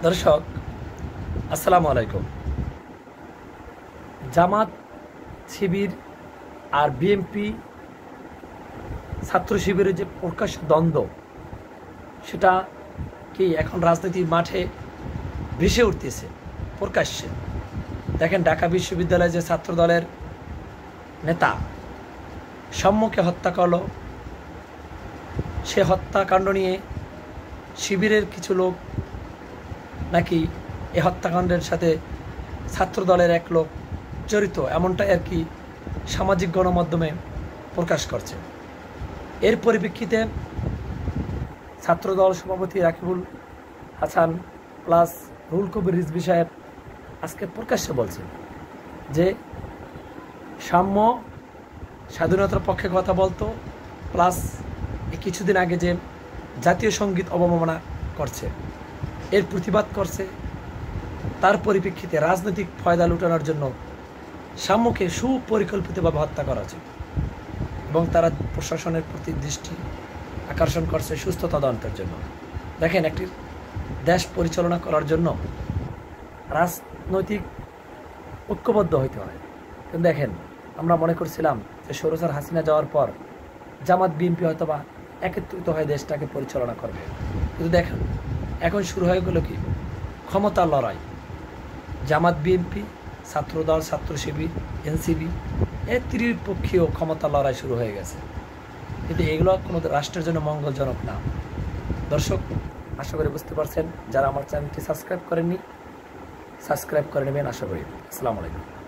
দর্শক আসসালামু আলাইকুম। জামাত শিবির আর বিএনপি ছাত্র শিবিরের যে প্রকাশ্য দ্বন্দ্ব, সেটা কি এখন রাজনীতির মাঠে ভেসে উঠতেছে প্রকাশ্যে। দেখেন, ঢাকা বিশ্ববিদ্যালয়ে যে ছাত্র দলের নেতা সম্মুখে হত্যা করল, সে হত্যাকাণ্ড নিয়ে শিবিরের কিছু লোক নাকি এই হত্যাকাণ্ডের সাথে ছাত্র দলের এক লোক জড়িত, এমনটাই আর কি সামাজিক গণমাধ্যমে প্রকাশ করছে। এর পরিপ্রেক্ষিতে ছাত্রদল সভাপতি রাকিবুল হাসান প্লাস রুহুল কবির রিজভী সাহেব আজকে প্রকাশ্যে বলছেন যে সাম্য স্বাধীনতার পক্ষে কথা বলতো, প্লাস কিছুদিন আগে যে জাতীয় সঙ্গীত অবমাননা করছে, এর প্রতিবাদ করছে। তার পরিপ্রেক্ষিতে রাজনৈতিক ফয়দা লুটানোর জন্য সাম্যকে সুপরিকল্পিতভাবে হত্যা করা হচ্ছে এবং তারা প্রশাসনের প্রতি দৃষ্টি আকর্ষণ করছে সুস্থ তদন্তের জন্য। দেখেন, একটি দেশ পরিচালনা করার জন্য রাজনৈতিক ঐক্যবদ্ধ হইতে হয়। কিন্তু দেখেন, আমরা মনে করছিলাম যে স্বৈরাচার হাসিনা যাওয়ার পর জামাত বিএনপি হয়তোবা একত্রিত হয়ে দেশটাকে পরিচালনা করবে, কিন্তু দেখেন এখন শুরু হয়ে গেল কি ক্ষমতার লড়াই। জামাত বিএনপি, ছাত্রদল, ছাত্র শিবির, এনসিবি, এর ত্রিপক্ষীয় ক্ষমতার লড়াই শুরু হয়ে গেছে। কিন্তু এগুলো কোনো রাষ্ট্রের জন্য মঙ্গলজনক না। দর্শক, আশা করি বুঝতে পারছেন। যারা আমার চ্যানেলটি সাবস্ক্রাইব করেননি, সাবস্ক্রাইব করে নেবেন আশা করি। আসসালামু আলাইকুম।